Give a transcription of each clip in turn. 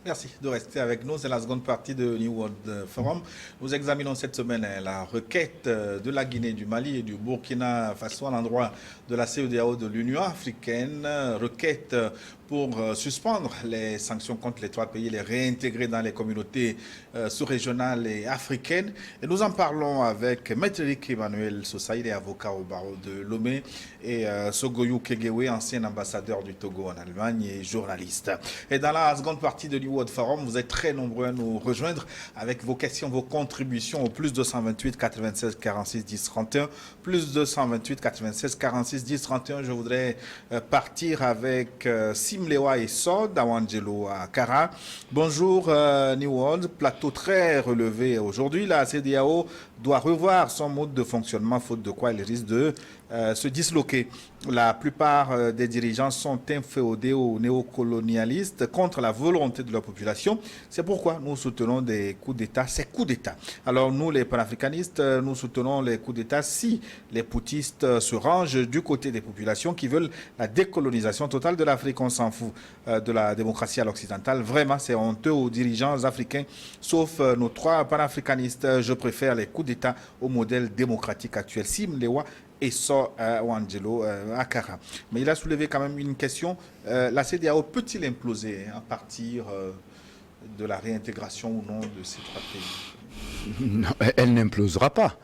Merci de rester avec nous. C'est la seconde partie de New World Forum. Nous examinons cette semaine la requête de la Guinée, du Mali et du Burkina Faso à l'endroit de la CEDEAO de l'Union africaine. Requête pour suspendre les sanctions contre les trois pays, les réintégrer dans les communautés sous-régionales et africaines. Et nous en parlons avec Maître Eric Emmanuel Sosa, il est avocat au barreau de Lomé, et Sogoyou Kegewe, ancien ambassadeur du Togo en Allemagne et journaliste. Et dans la seconde partie de New World Forum, vous êtes très nombreux à nous rejoindre avec vos questions, vos contributions au plus 228 96 46 10 31, plus 228 96 46 10 31. Je voudrais partir avec Simlewa et Sod, Awangelo à Kara. Bonjour New World, plateau très relevé aujourd'hui. La CEDEAO doit revoir son mode de fonctionnement, faute de quoi elle risque de se disloquer. La plupart des dirigeants sont inféodés aux néocolonialistes contre la volonté de leur population. C'est pourquoi nous soutenons des coups d'État, ces coups d'État. Alors nous, les panafricanistes, nous soutenons les coups d'État si les poutistes se rangent du côté des populations qui veulent la décolonisation totale de l'Afrique. On s'en fout de la démocratie à l'occidentale. Vraiment, c'est honteux aux dirigeants africains, sauf nos trois panafricanistes. Je préfère les coups d'État au modèle démocratique actuel. Simlewa et ça, Wangelo Akara. Mais il a soulevé quand même une question. La CEDEAO peut-il imploser à partir de la réintégration ou non de ces trois pays? Non, elle n'implosera pas.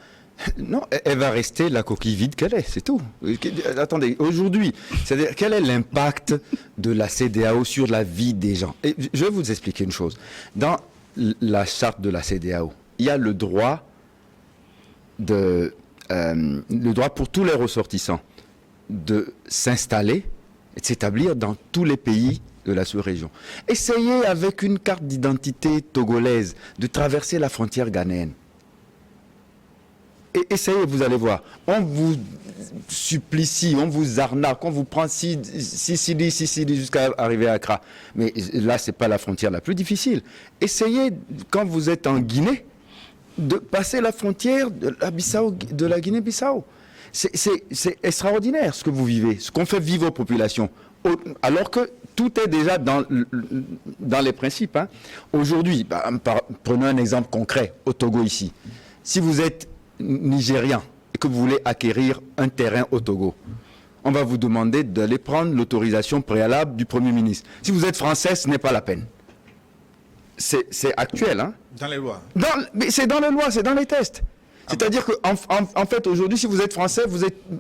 Non, elle va rester la coquille vide qu'elle est, c'est tout. Attendez, aujourd'hui, c'est-à-dire quel est l'impact de la CEDEAO sur la vie des gens? Et je vais vous expliquer une chose. Dans la charte de la CEDEAO, il y a le droit pour tous les ressortissants de s'installer et de s'établir dans tous les pays de la sous-région. Essayez avec une carte d'identité togolaise de traverser la frontière ghanéenne. Et essayez, vous allez voir. On vous supplicie, on vous arnaque, on vous prend Sicily jusqu'à arriver à Accra. Mais là, ce n'est pas la frontière la plus difficile. Essayez, quand vous êtes en Guinée, de passer la frontière de la Guinée-Bissau. C'est extraordinaire ce que vous vivez, ce qu'on fait vivre aux populations, alors que tout est déjà dans les principes. Hein. Aujourd'hui, prenons un exemple concret, au Togo ici. Si vous êtes nigérian et que vous voulez acquérir un terrain au Togo, on va vous demander d'aller prendre l'autorisation préalable du Premier ministre. Si vous êtes français, ce n'est pas la peine. C'est actuel. Hein. Dans les lois. Mais c'est dans les lois, c'est dans les tests. C'est-à-dire qu'en fait, aujourd'hui, si vous êtes français,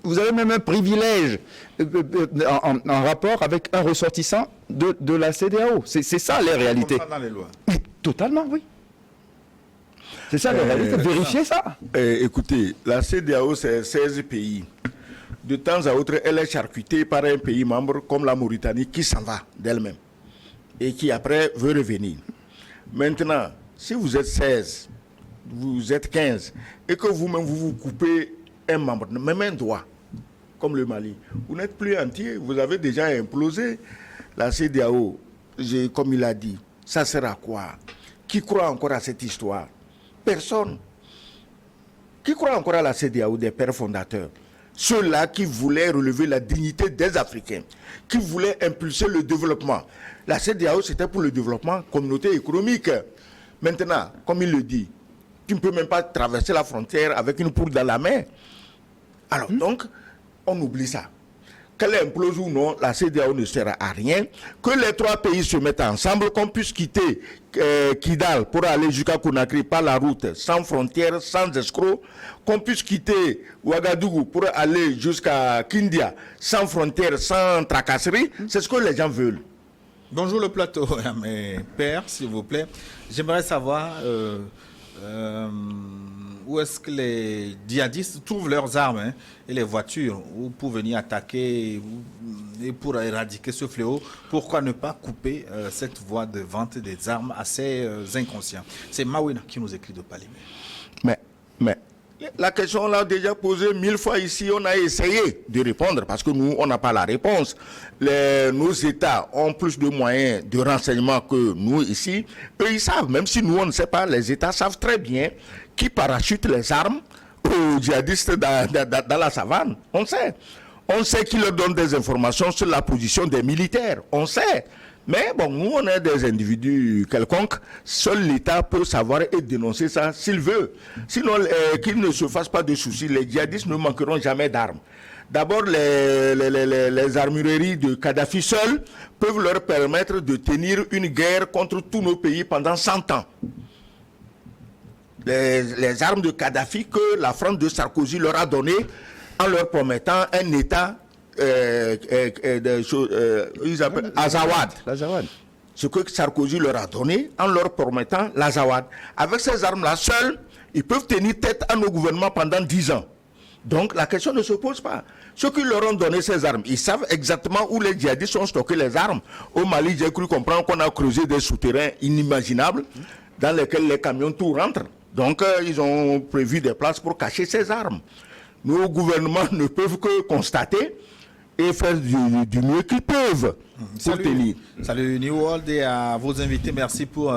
vous avez même un privilège en rapport avec un ressortissant de la CEDEAO. C'est ça, les réalités. Comme ça dans les lois. Totalement, oui. C'est ça, la réalité. Vérifiez ça. Écoutez, la CEDEAO, c'est 16 pays. De temps à autre, elle est charcutée par un pays membre comme la Mauritanie qui s'en va d'elle-même et qui après veut revenir. Maintenant, si vous êtes 16, vous êtes 15, et que vous-même vous coupez un membre, même un doigt, comme le Mali, vous n'êtes plus entier, vous avez déjà implosé la CEDEAO, comme il a dit. Ça sert à quoi? Qui croit encore à cette histoire? Personne. Qui croit encore à la CEDEAO des pères fondateurs? Ceux-là qui voulaient relever la dignité des Africains, qui voulaient impulser le développement. La CEDEAO, c'était pour le développement communautaire économique. Maintenant, comme il le dit, tu ne peux même pas traverser la frontière avec une poule dans la main. Alors, donc, on oublie ça. Qu'elle implose ou non, la CEDEAO ne sert à rien. Que les trois pays se mettent ensemble, qu'on puisse quitter Kidal pour aller jusqu'à Conakry par la route, sans frontières, sans escrocs. Qu'on puisse quitter Ouagadougou pour aller jusqu'à Kindia, sans frontières, sans tracasserie. C'est ce que les gens veulent. Bonjour le plateau, mes pères, s'il vous plaît. J'aimerais savoir où est-ce que les djihadistes trouvent leurs armes et les voitures pour venir attaquer et pour éradiquer ce fléau. Pourquoi ne pas couper cette voie de vente des armes à ces inconscients? C'est Mawina qui nous écrit de Palimé. Mais la question, on l'a déjà posée 1000 fois ici. On a essayé de répondre parce que nous, on n'a pas la réponse. Nos États ont plus de moyens de renseignement que nous ici. Eux, ils savent, même si nous, on ne sait pas, les États savent très bien qui parachute les armes aux djihadistes dans la savane. On sait. On sait qui leur donne des informations sur la position des militaires. On sait. Mais bon, nous, on est des individus quelconques. Seul l'État peut savoir et dénoncer ça s'il veut. Sinon, qu'il ne se fasse pas de soucis. Les djihadistes ne manqueront jamais d'armes. D'abord, les armureries de Kadhafi seules peuvent leur permettre de tenir une guerre contre tous nos pays pendant 100 ans. Les armes de Kadhafi que la France de Sarkozy leur a données en leur promettant un État ils appellent Azawad. Ce que Sarkozy leur a donné en leur promettant l'Azawad. Avec ces armes-là seules, ils peuvent tenir tête à nos gouvernements pendant 10 ans. Donc la question ne se pose pas. Ceux qui leur ont donné ces armes, ils savent exactement où les djihadistes ont stocké les armes. Au Mali, j'ai cru comprendre qu'on a creusé des souterrains inimaginables dans lesquels les camions tout rentrent. Donc ils ont prévu des places pour cacher ces armes. Nos gouvernements ne peuvent que constater et faire du mieux qu'ils peuvent pour tenir. Salut New World et à vos invités. Merci pour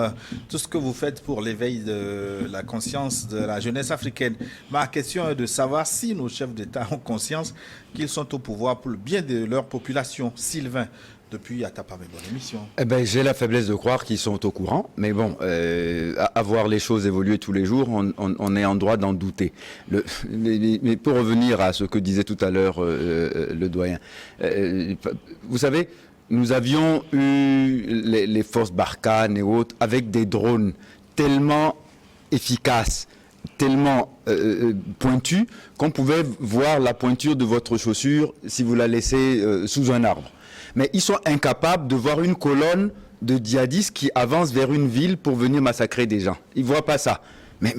tout ce que vous faites pour l'éveil de la conscience de la jeunesse africaine. Ma question est de savoir si nos chefs d'État ont conscience qu'ils sont au pouvoir pour le bien de leur population. Sylvain, depuis Atapamé, bonne émission. Eh ben, j'ai la faiblesse de croire qu'ils sont au courant, mais bon, à voir les choses évoluer tous les jours, on est en droit d'en douter. Mais pour revenir à ce que disait tout à l'heure le doyen, vous savez, nous avions eu les forces Barkhane et autres avec des drones tellement efficaces, tellement pointus, qu'on pouvait voir la pointure de votre chaussure si vous la laissez sous un arbre. Mais ils sont incapables de voir une colonne de djihadistes qui avance vers une ville pour venir massacrer des gens. Ils ne voient pas ça. Mais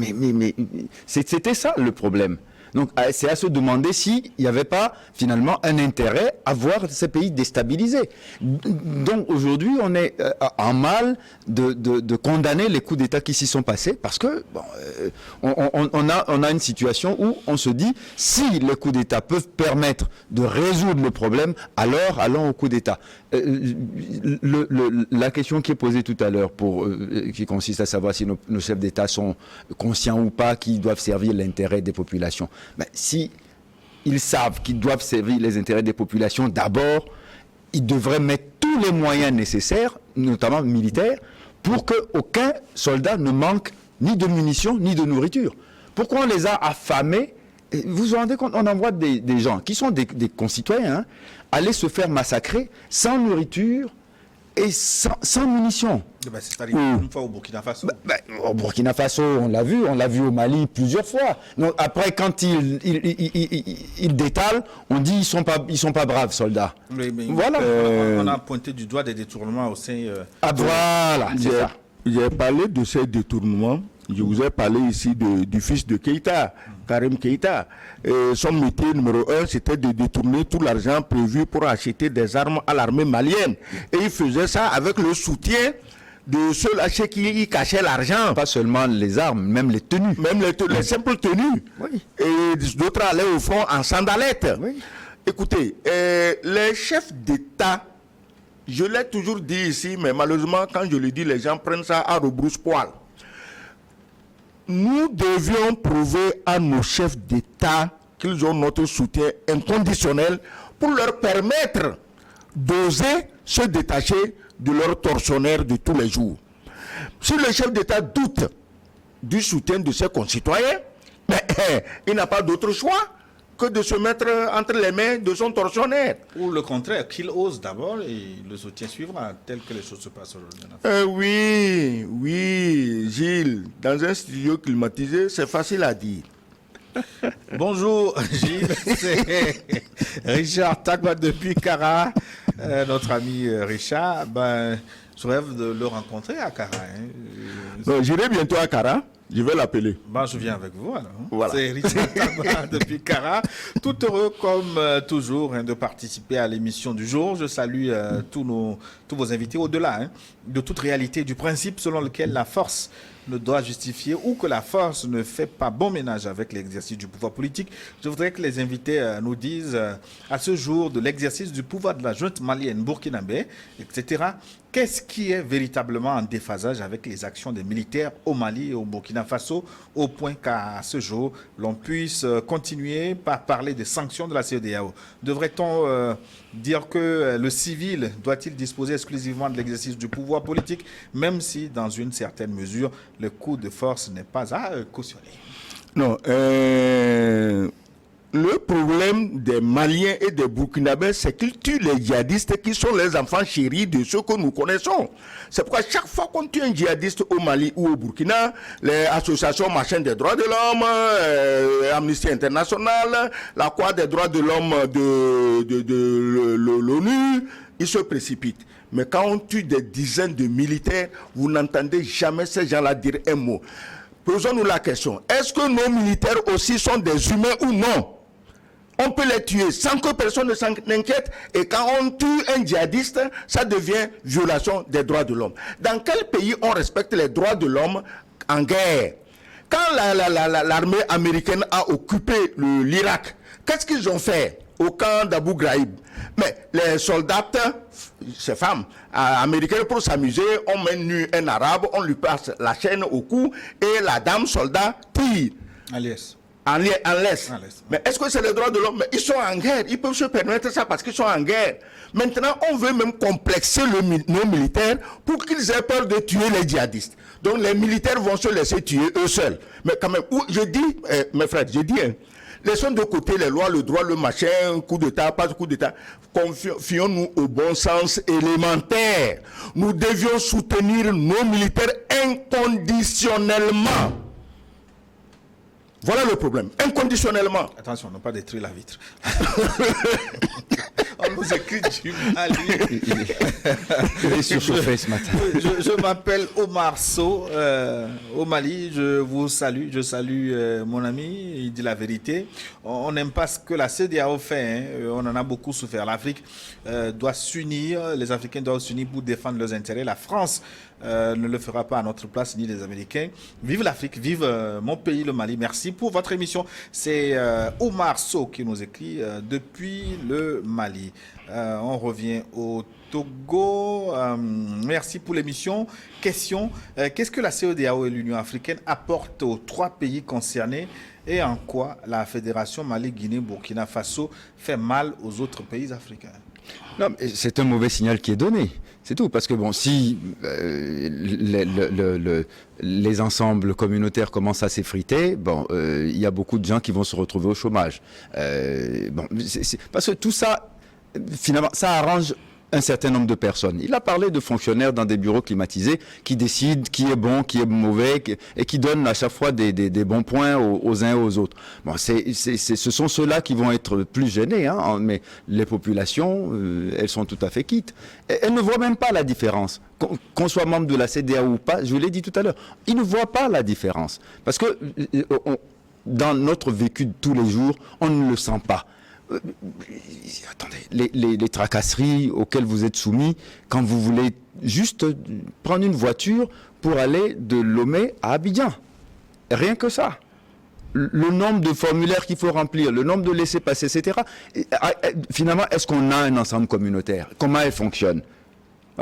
c'était ça le problème. Donc c'est à se demander s'il n'y avait pas finalement un intérêt à voir ces pays déstabilisés. Donc aujourd'hui on est en mal de condamner les coups d'État qui s'y sont passés parce que bon, on a une situation où on se dit si les coups d'État peuvent permettre de résoudre le problème, alors allons au coup d'État. La question qui est posée tout à l'heure qui consiste à savoir si nos chefs d'État sont conscients ou pas qu'ils doivent servir l'intérêt des populations. Mais si ils savent qu'ils doivent servir les intérêts des populations, d'abord, ils devraient mettre tous les moyens nécessaires, notamment militaires, pour qu'aucun soldat ne manque ni de munitions ni de nourriture. Pourquoi on les a affamés? Vous vous rendez compte, on envoie des gens qui sont des concitoyens hein, aller se faire massacrer sans nourriture et sans munitions. C'est arrivé une fois au Burkina Faso. Au Burkina Faso, on l'a vu au Mali plusieurs fois. Donc, après, quand ils détalent, on dit ils sont pas braves, soldats. Mais voilà. On a pointé du doigt des détournements au sein. Voilà, c'est ça. J'ai parlé de ces détournements. Je vous ai parlé ici du fils de Keïta, Karim Keïta. Son métier numéro 1, c'était de détourner tout l'argent prévu pour acheter des armes à l'armée malienne. Et il faisait ça avec le soutien de ceux-là chez qui il cachait l'argent. Pas seulement les armes, même les tenues. Même les simples tenues. Oui. Et d'autres allaient au front en sandalettes. Oui. Écoutez, les chefs d'État, je l'ai toujours dit ici, mais malheureusement, quand je le dis, les gens prennent ça à rebrousse-poil. Nous devions prouver à nos chefs d'État qu'ils ont notre soutien inconditionnel pour leur permettre d'oser se détacher de leurs tortionnaires de tous les jours. Si le chef d'État doute du soutien de ses concitoyens, il n'a pas d'autre choix que de se mettre entre les mains de son tortionnaire. Ou le contraire, qu'il ose d'abord et le soutien suivra, tel que les choses se passent aujourd'hui. Oui, Gilles, dans un studio climatisé, c'est facile à dire. Bonjour Gilles, c'est Richard Tagba depuis Kara, notre ami Richard. Je rêve de le rencontrer à Kara. J'irai bientôt à Kara. Je vais l'appeler. Je viens avec vous alors. Voilà. C'est Richard Tagba depuis Kara. Tout heureux comme toujours de participer à l'émission du jour. Je salue tous vos invités au-delà de toute réalité du principe selon lequel la force ne doit justifier ou que la force ne fait pas bon ménage avec l'exercice du pouvoir politique. Je voudrais que les invités nous disent à ce jour de l'exercice du pouvoir de la junte malienne, burkinabé, etc. Qu'est-ce qui est véritablement en déphasage avec les actions des militaires au Mali et au Burkina Burkina Faso, au point qu'à ce jour, l'on puisse continuer par parler des sanctions de la CEDEAO. Devrait-on dire que le civil doit-il disposer exclusivement de l'exercice du pouvoir politique, même si, dans une certaine mesure, le coup de force n'est pas à cautionner? Non, le problème des Maliens et des Burkinabés, c'est qu'ils tuent les djihadistes qui sont les enfants chéris de ceux que nous connaissons. C'est pourquoi chaque fois qu'on tue un djihadiste au Mali ou au Burkina, les associations machin des droits de l'homme, Amnesty International, la Cour des droits de l'homme de l'ONU, ils se précipitent. Mais quand on tue des dizaines de militaires, vous n'entendez jamais ces gens-là dire un mot. Posons-nous la question, est-ce que nos militaires aussi sont des humains ou non? On peut les tuer sans que personne ne s'en inquiète, et quand on tue un djihadiste, ça devient violation des droits de l'homme. Dans quel pays on respecte les droits de l'homme en guerre? Quand l'armée américaine a occupé l'Irak, qu'est-ce qu'ils ont fait au camp d'Abu Ghraib? Mais les soldats, ces femmes américaines, pour s'amuser, on mène nu un arabe, on lui passe la chaîne au cou et la dame soldat tire. En laisse. Mais est-ce que c'est les droits de l'homme? Mais ils sont en guerre, ils peuvent se permettre ça parce qu'ils sont en guerre. Maintenant, on veut même complexer nos militaires pour qu'ils aient peur de tuer les djihadistes. Donc les militaires vont se laisser tuer eux seuls. Mais quand même, je dis, mes frères, je dis, laissons de côté les lois, le droit, le machin, coup d'État, pas de coup d'État. Confions-nous au bon sens élémentaire. Nous devions soutenir nos militaires inconditionnellement. Voilà le problème, inconditionnellement. Attention, on n'a pas détruit la vitre. On nous écrit du Mali. Il est surchauffé ce matin. Je m'appelle Omar Sow, au Mali. Je vous salue. Je salue mon ami. Il dit la vérité. On n'aime pas ce que la CEDEAO fait. Hein. On en a beaucoup souffert. L'Afrique doit s'unir. Les Africains doivent s'unir pour défendre leurs intérêts. La France ne le fera pas à notre place, ni les Américains. Vive l'Afrique, vive mon pays, le Mali. Merci pour votre émission. C'est Omar Sow qui nous écrit depuis le Mali. On revient au Togo. Merci pour l'émission. Question, qu'est-ce que la CEDEAO et l'Union africaine apportent aux 3 pays concernés et en quoi la Fédération Mali, Guinée, Burkina Faso fait mal aux autres pays africains? Non, c'est un mauvais signal qui est donné. C'est tout. Parce que bon, si les ensembles communautaires commencent à s'effriter, bon, il y a beaucoup de gens qui vont se retrouver au chômage. Parce que tout ça, finalement, ça arrange un certain nombre de personnes. Il a parlé de fonctionnaires dans des bureaux climatisés qui décident qui est bon, qui est mauvais, et qui donnent à chaque fois des bons points aux uns et aux autres. Bon, ce sont ceux-là qui vont être plus gênés, hein, mais les populations, elles sont tout à fait quittes. Elles ne voient même pas la différence. Qu'on soit membre de la CEDEAO ou pas, je vous l'ai dit tout à l'heure, ils ne voient pas la différence. Parce que dans notre vécu de tous les jours, on ne le sent pas. Attendez, les tracasseries auxquelles vous êtes soumis quand vous voulez juste prendre une voiture pour aller de Lomé à Abidjan. Rien que ça. Le nombre de formulaires qu'il faut remplir, le nombre de laissez-passer, etc. Finalement, est-ce qu'on a un ensemble communautaire? Comment elle fonctionne?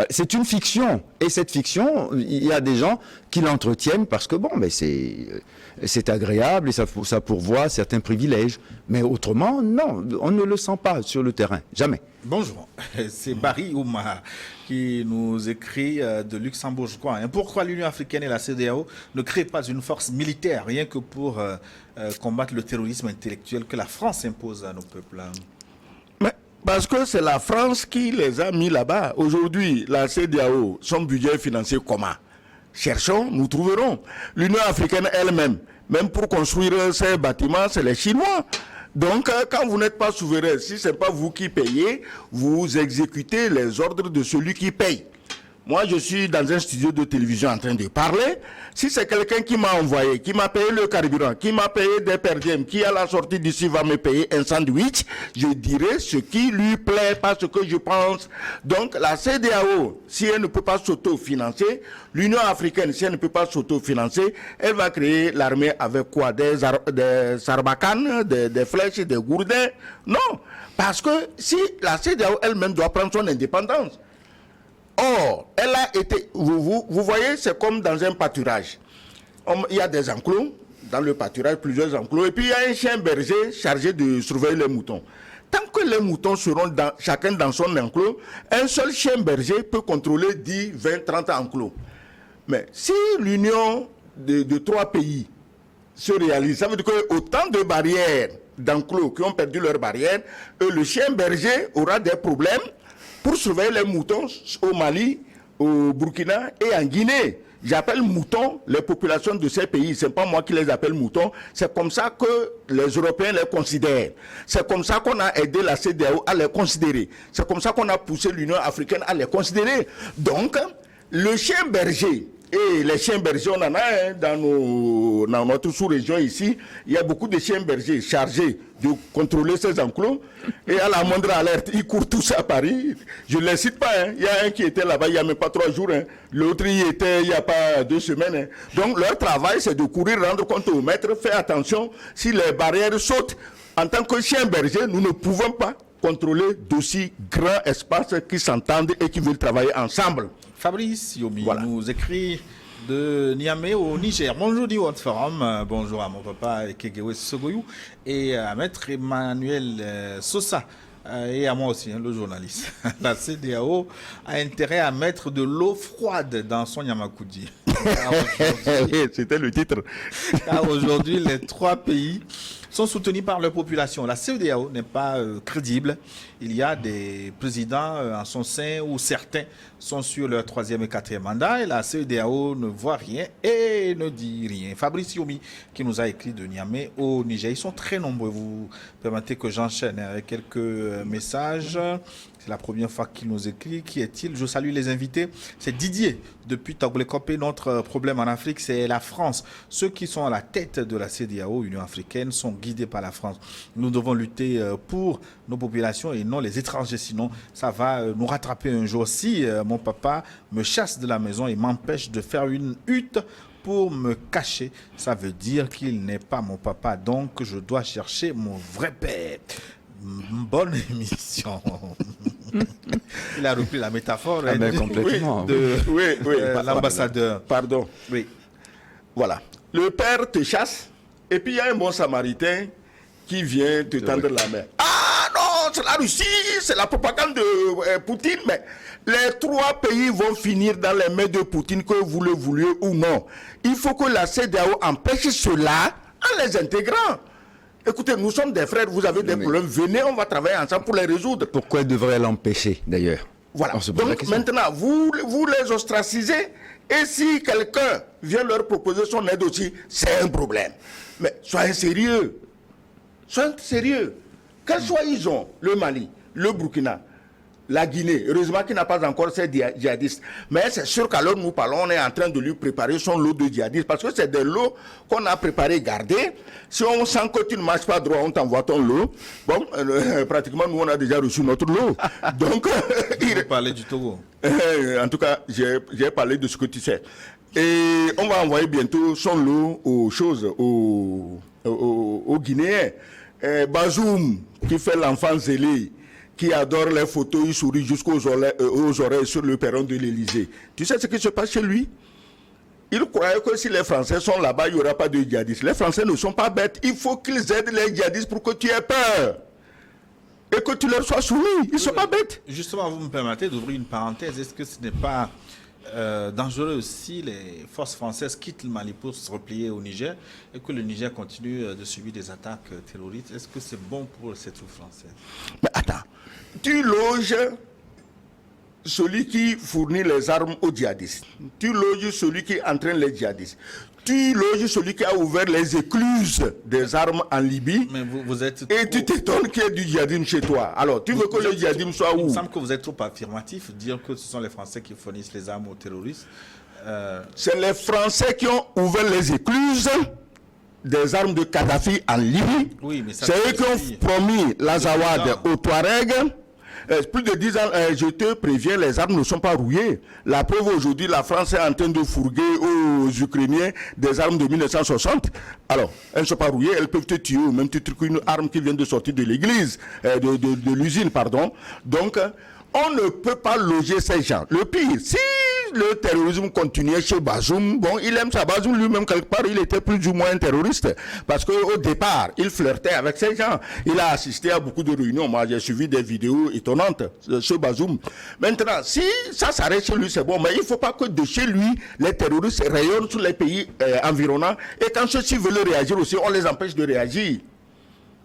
C'est une fiction. Et cette fiction, il y a des gens qui l'entretiennent parce que, bon, mais c'est agréable et ça pourvoit certains privilèges. Mais autrement, non, on ne le sent pas sur le terrain. Jamais. Bonjour, c'est Barry Oumar qui nous écrit de Luxembourg, je crois. Pourquoi l'Union africaine et la CEDEAO ne créent pas une force militaire, rien que pour combattre le terrorisme intellectuel que la France impose à nos peuples? Parce que c'est la France qui les a mis là-bas. Aujourd'hui, la CEDEAO, son budget est financé comment? Cherchons, nous trouverons. L'Union africaine elle-même, même pour construire ces bâtiments, c'est les Chinois. Donc, quand vous n'êtes pas souverain, si ce n'est pas vous qui payez, vous exécutez les ordres de celui qui paye. Moi, je suis dans un studio de télévision en train de parler. Si c'est quelqu'un qui m'a envoyé, qui m'a payé le carburant, qui m'a payé des per diem, qui à la sortie d'ici va me payer un sandwich, je dirai ce qui lui plaît, pas ce que je pense. Donc, la CEDEAO, si elle ne peut pas s'autofinancer, l'Union africaine, si elle ne peut pas s'autofinancer, elle va créer l'armée avec quoi? Des sarbacanes, des flèches, des gourdins? Non. Parce que si la CEDEAO elle-même doit prendre son indépendance, or, elle a été, vous voyez, c'est comme dans un pâturage. Il y a des enclos, dans le pâturage, plusieurs enclos, et puis il y a un chien berger chargé de surveiller les moutons. Tant que les moutons seront chacun dans son enclos, un seul chien berger peut contrôler 10, 20, 30 enclos. Mais si l'union de 3 pays se réalise, ça veut dire qu'autant de barrières d'enclos qui ont perdu leurs barrières, le chien berger aura des problèmes pour surveiller les moutons au Mali, au Burkina et en Guinée. J'appelle moutons les populations de ces pays. Ce n'est pas moi qui les appelle moutons. C'est comme ça que les Européens les considèrent. C'est comme ça qu'on a aidé la CEDEAO à les considérer. C'est comme ça qu'on a poussé l'Union africaine à les considérer. Donc, le chien berger, et les chiens bergers, on en a dans notre sous-région ici. Il y a beaucoup de chiens bergers chargés de contrôler ces enclos. Et à la moindre alerte, ils courent tous à Paris. Je ne les cite pas. Il y a un qui était là-bas il n'y a même pas 3 jours. L'autre y était il n'y a pas 2 semaines. Donc leur travail, c'est de courir, rendre compte au maître, faire attention. Si les barrières sautent, en tant que chien berger, nous ne pouvons pas contrôler d'aussi grands espaces qui s'entendent et qui veulent travailler ensemble. Fabrice Yomi nous écrit de Niamey au Niger. Bonjour du World Forum, bonjour à mon papa Kegewe Sogoyou et à maître Emmanuel Sosa et à moi aussi, le journaliste. La CEDEAO a intérêt à mettre de l'eau froide dans son Yamakoudi. C'était le titre. Car aujourd'hui, les 3 pays sont soutenus par leur population. La CEDEAO n'est pas crédible. Il y a des présidents en son sein où certains sont sur leur 3e et 4e mandat et la CEDEAO ne voit rien et ne dit rien. Fabrice Yomi qui nous a écrit de Niamey au Niger. Ils sont très nombreux. Vous permettez que j'enchaîne avec quelques messages. C'est la première fois qu'il nous écrit. Qui est-il? Je salue les invités. C'est Didier depuis Togolekopé. Notre problème en Afrique, c'est la France. Ceux qui sont à la tête de la CEDEAO, Union africaine, sont guidés par la France. Nous devons lutter pour nos populations et non les étrangers. Sinon, ça va nous rattraper un jour. Si mon papa me chasse de la maison et m'empêche de faire une hutte pour me cacher, ça veut dire qu'il n'est pas mon papa. Donc, je dois chercher mon vrai père. Bonne émission. Il a repris la métaphore complètement. de l'ambassadeur. Pardon. Oui. Voilà. Le père te chasse et puis il y a un bon samaritain qui vient te tendre la main. Ah non, c'est la Russie, c'est la propagande de Poutine. Mais les 3 pays vont finir dans les mains de Poutine, que vous le vouliez ou non. Il faut que la CEDEAO empêche cela en les intégrant. Écoutez, nous sommes des frères, vous avez des problèmes, venez, on va travailler ensemble pour les résoudre. Pourquoi devrait l'empêcher d'ailleurs? Voilà. Donc maintenant, vous les ostracisez, et si quelqu'un vient leur proposer son aide aussi, c'est un problème. Mais soyez sérieux. Soyez sérieux. Quel choix ils ont, le Mali, le Burkina, la Guinée, heureusement qu'il n'a pas encore ces djihadistes. Mais c'est sûr qu'à l'heure où nous parlons, on est en train de lui préparer son lot de djihadistes. Parce que c'est des lots qu'on a préparés, gardés. Si on sent que tu ne marches pas droit, on t'envoie ton lot. Bon, pratiquement, nous, on a déjà reçu notre lot. Donc, vous parlez du Togo. En tout cas, j'ai parlé de ce que tu sais. Et on va envoyer bientôt son lot aux choses, aux Guinéens. Bazoum, qui fait l'enfant zélé, qui adore les photos, il sourit jusqu'aux oreilles sur le perron de l'Élysée. Tu sais ce qui se passe chez lui? Il croyait que si les Français sont là-bas, il n'y aura pas de djihadistes. Les Français ne sont pas bêtes. Il faut qu'ils aident les djihadistes pour que tu aies peur. Et que tu leur sois soumis. Ils ne sont pas bêtes. Justement, vous me permettez d'ouvrir une parenthèse. Est-ce que ce n'est pas dangereux aussi, les forces françaises quittent le Mali pour se replier au Niger et que le Niger continue de subir des attaques terroristes? Est-ce que c'est bon pour ces troupes françaises? Mais attends, tu loges celui qui fournit les armes aux djihadistes. Tu loges celui qui entraîne les djihadistes. Tu loges celui qui a ouvert les écluses des armes en Libye. Mais vous êtes et tu t'étonnes qu'il y ait du djihadisme chez toi. Alors, tu veux que le djihadisme soit où? Il me semble que vous êtes trop affirmatif, dire que ce sont les Français qui fournissent les armes aux terroristes. C'est les Français qui ont ouvert les écluses des armes de Kadhafi en Libye. Oui, mais c'est eux qui ont promis l'Azawad aux Touaregs. Plus de 10 ans, je te préviens, les armes ne sont pas rouillées. La preuve aujourd'hui, la France est en train de fourguer aux Ukrainiens des armes de 1960. Alors, elles ne sont pas rouillées, elles peuvent te tuer au même titre qu'une arme qui vient de sortir de l'église, de l'usine, pardon. Donc, on ne peut pas loger ces gens. Le pire, si le terrorisme continuait chez Bazoum, bon, il aime ça. Bazoum lui-même, quelque part, il était plus ou moins un terroriste. Parce qu'au départ, il flirtait avec ces gens. Il a assisté à beaucoup de réunions. Moi, j'ai suivi des vidéos étonnantes chez Bazoum. Maintenant, si ça s'arrête chez lui, c'est bon. Mais il ne faut pas que de chez lui, les terroristes rayonnent sur les pays environnants. Et quand ceux-ci veulent réagir aussi, on les empêche de réagir.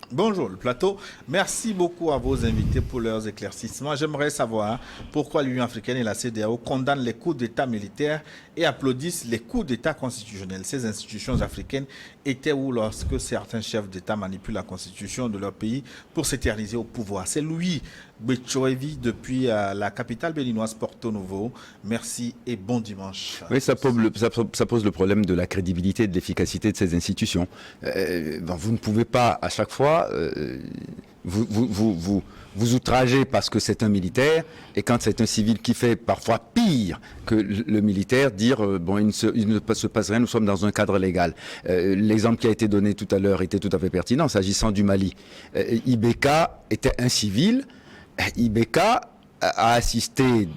Bonjour le plateau, merci beaucoup à vos invités pour leurs éclaircissements. J'aimerais savoir pourquoi l'Union africaine et la CEDEAO condamnent les coups d'État militaires et applaudissent les coups d'État constitutionnels. Ces institutions africaines étaient où lorsque certains chefs d'État manipulent la constitution de leur pays pour s'éterniser au pouvoir? C'est Louis Betchoevi depuis la capitale béninoise Porto Novo. Merci et bon dimanche. Oui, ça pose le problème de la crédibilité et de l'efficacité de ces institutions. Vous ne pouvez pas à chaque fois vous outrager parce que c'est un militaire, et quand c'est un civil qui fait parfois pire que le militaire, dire bon, il ne se passe rien, nous sommes dans un cadre légal. L'exemple qui a été donné tout à l'heure était tout à fait pertinent, s'agissant du Mali. Ibeka était un civil. Ibeka a assisté,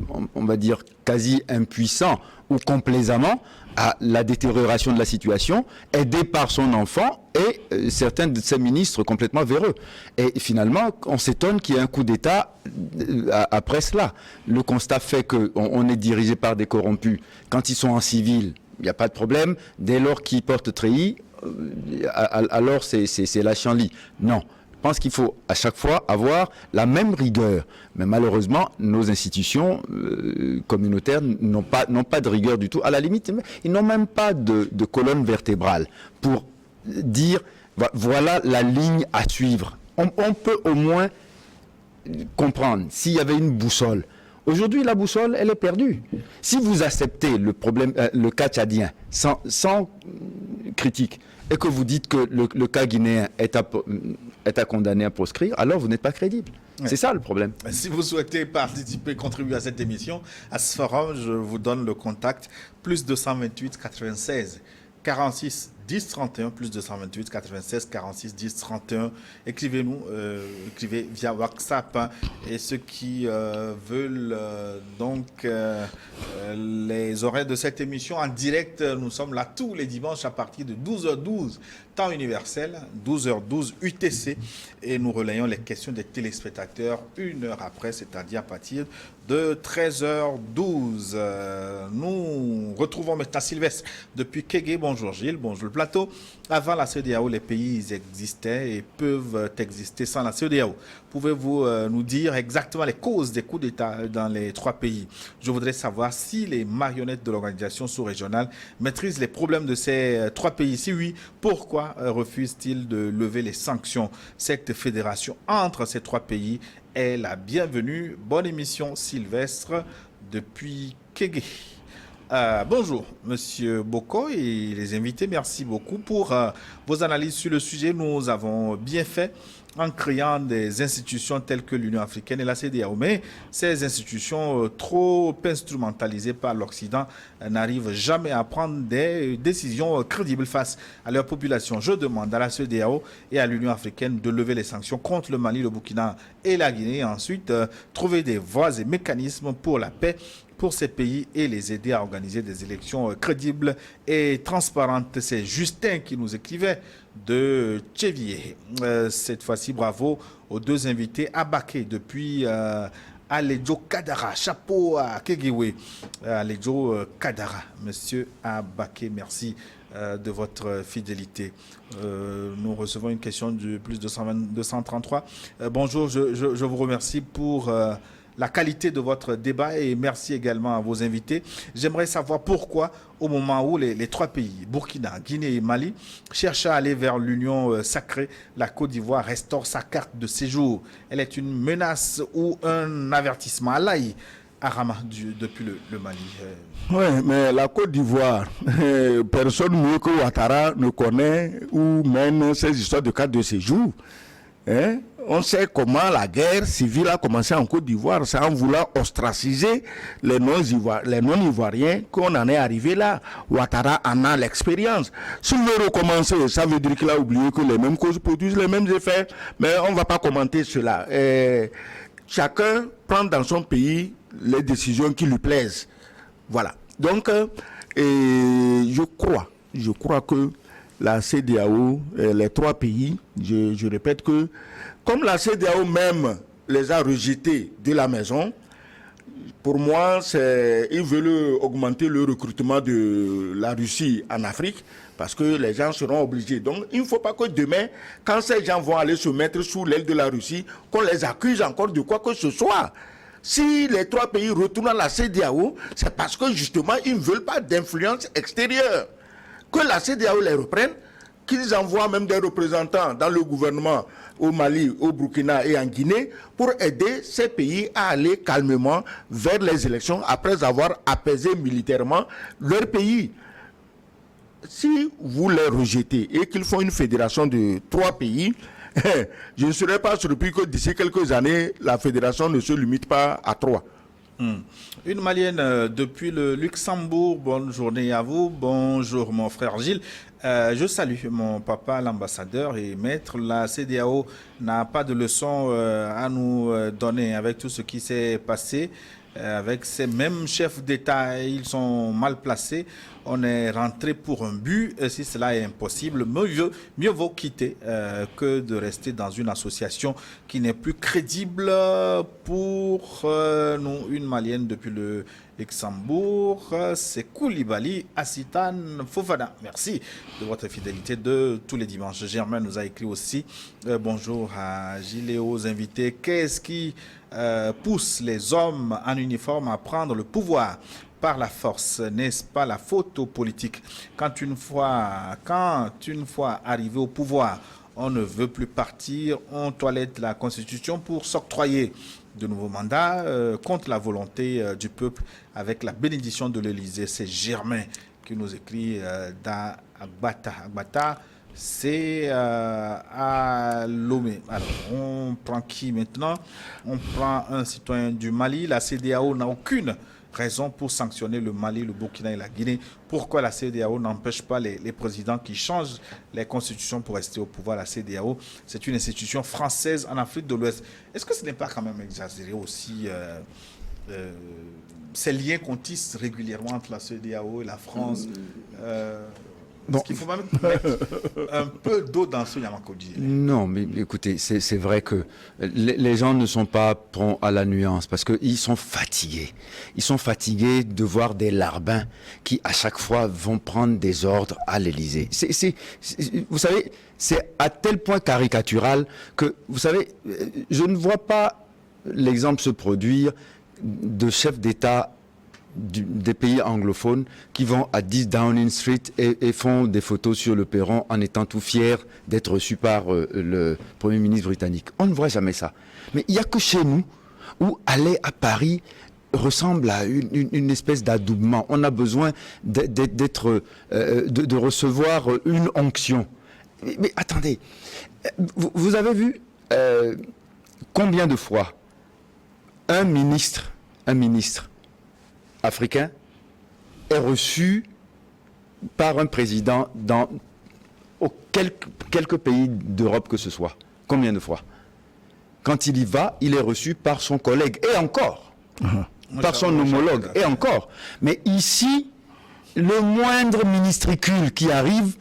on va dire, quasi impuissant ou complaisamment à la détérioration de la situation, aidé par son enfant et certains de ses ministres complètement véreux. Et finalement, on s'étonne qu'il y ait un coup d'État après cela. Le constat fait qu'on est dirigé par des corrompus. Quand ils sont en civil, il n'y a pas de problème. Dès lors qu'ils portent treillis, alors c'est la chienlit. Non. Je pense qu'il faut à chaque fois avoir la même rigueur. Mais malheureusement, nos institutions communautaires n'ont pas de rigueur du tout. À la limite, ils n'ont même pas de colonne vertébrale pour dire voilà la ligne à suivre. On peut au moins comprendre s'il y avait une boussole. Aujourd'hui, la boussole, elle est perdue. Si vous acceptez le cas tchadien sans critique, et que vous dites que le cas guinéen est à condamner à proscrire, alors vous n'êtes pas crédible. Ouais. C'est ça le problème. Si vous souhaitez participer, contribuer à cette émission, à ce forum, je vous donne le contact, plus 228 96 46 10 31, plus 228 96 46 10 31. Écrivez-nous, écrivez via WhatsApp. Hein, et ceux qui veulent les horaires de cette émission en direct, nous sommes là tous les dimanches à partir de 12h12, temps universel, 12h12 UTC. Et nous relayons les questions des téléspectateurs une heure après, c'est-à-dire à partir de 13h12. Nous retrouvons maintenant Sylvestre depuis Kégué. Bonjour Gilles, bonjour le plateau. Avant la CEDEAO, les pays existaient et peuvent exister sans la CEDEAO. Pouvez-vous nous dire exactement les causes des coups d'État dans les trois pays? Je voudrais savoir si les marionnettes de l'organisation sous-régionale maîtrisent les problèmes de ces trois pays. Si oui, pourquoi refusent-ils de lever les sanctions? Cette fédération entre ces trois pays est la bienvenue. Bonne émission, Sylvestre, depuis Kégué. Bonjour, Monsieur Boko et les invités. Merci beaucoup pour vos analyses sur le sujet. Nous avons bien fait en créant des institutions telles que l'Union africaine et la CEDEAO. Mais ces institutions trop instrumentalisées par l'Occident n'arrivent jamais à prendre des décisions crédibles face à leur population. Je demande à la CEDEAO et à l'Union africaine de lever les sanctions contre le Mali, le Burkina et la Guinée et ensuite trouver des voies et mécanismes pour la paix pour ces pays et les aider à organiser des élections crédibles et transparentes. C'est Justin qui nous écrivait de Tchévier. Cette fois-ci, bravo aux deux invités. Abaké depuis Aledjo Kadara. Chapeau à Kéguéwé. Aledjo Kadara. Monsieur Abaké, merci de votre fidélité. Nous recevons une question du plus 233. Bonjour, je vous remercie pour la qualité de votre débat et merci également à vos invités. J'aimerais savoir pourquoi, au moment où les trois pays, Burkina, Guinée et Mali, cherchent à aller vers l'union sacrée, la Côte d'Ivoire restaure sa carte de séjour. Elle est une menace ou un avertissement à l'AI Arama depuis le Mali. Oui, mais la Côte d'Ivoire, personne mieux que Ouattara ne connaît où mènent ces histoires de carte de séjour. Hein? On sait comment la guerre civile a commencé en Côte d'Ivoire. C'est en voulant ostraciser les non-ivoiriens qu'on en est arrivé là. Ouattara en a l'expérience. S'il veut recommencer, ça veut dire qu'il a oublié que les mêmes causes produisent les mêmes effets. Mais on ne va pas commenter cela. Chacun prend dans son pays les décisions qui lui plaisent. Voilà. Donc, et je crois que la CEDEAO, les 3 pays, je répète que, comme la CEDEAO même les a rejetés de la maison, pour moi, ils veulent augmenter le recrutement de la Russie en Afrique parce que les gens seront obligés. Donc, il ne faut pas que demain, quand ces gens vont aller se mettre sous l'aile de la Russie, qu'on les accuse encore de quoi que ce soit. Si les 3 pays retournent à la CEDEAO, c'est parce que justement, ils ne veulent pas d'influence extérieure. Que la CEDEAO les reprenne, qu'ils envoient même des représentants dans le gouvernement au Mali, au Burkina et en Guinée pour aider ces pays à aller calmement vers les élections après avoir apaisé militairement leur pays. Si vous les rejetez et qu'ils font une fédération de 3 pays, je ne serais pas surpris que d'ici quelques années, la fédération ne se limite pas à 3. Une Malienne depuis le Luxembourg, bonne journée à vous, bonjour mon frère Gilles. Je salue mon papa l'ambassadeur et maître. La CEDEAO n'a pas de leçon à nous donner avec tout ce qui s'est passé. Avec ces mêmes chefs d'État, ils sont mal placés. On est rentré pour un but. Si cela est impossible, mieux vaut quitter que de rester dans une association qui n'est plus crédible pour nous. Une Malienne depuis le Luxembourg, c'est Koulibaly Assitane Fofana. Merci de votre fidélité de tous les dimanches. Germain nous a écrit aussi bonjour à Gilles et aux invités. Qu'est-ce qui pousse les hommes en uniforme à prendre le pouvoir par la force? N'est-ce pas la faute aux politiques? Quand une fois arrivé au pouvoir, on ne veut plus partir, on toilette la Constitution pour s'octroyer de nouveaux mandats contre la volonté du peuple avec la bénédiction de l'Élysée. C'est Germain qui nous écrit d'Agbata. Agbata, c'est à Lomé. Alors, on prend qui maintenant? On prend un citoyen du Mali. La CEDEAO n'a aucune raison pour sanctionner le Mali, le Burkina et la Guinée. Pourquoi la CEDEAO n'empêche pas les présidents qui changent les constitutions pour rester au pouvoir? La CEDEAO, c'est une institution française en Afrique de l'Ouest. Est-ce que ce n'est pas quand même exagéré aussi ces liens qu'on tisse régulièrement entre la CEDEAO et la France? Est-ce qu'il faut même mettre un peu d'eau dans ce Yamakodi? Non, mais écoutez, c'est vrai que les gens ne sont pas prompts à la nuance parce qu'ils sont fatigués. Ils sont fatigués de voir des larbins qui, à chaque fois, vont prendre des ordres à l'Élysée. Vous savez, c'est à tel point caricatural que, vous savez, je ne vois pas l'exemple se produire de chefs d'État des pays anglophones qui vont à 10 Downing Street et font des photos sur le perron en étant tout fiers d'être reçus par le Premier ministre britannique. On ne voit jamais ça. Mais il n'y a que chez nous où aller à Paris ressemble à une espèce d'adoubement. On a besoin de recevoir une onction. Mais attendez, vous avez vu combien de fois un ministre africain est reçu par un président dans quelques pays d'Europe que ce soit? Combien de fois? Quand il y va, il est reçu par son collègue, et encore, par son homologue, et encore. Mais ici, le moindre ministricule qui arrive,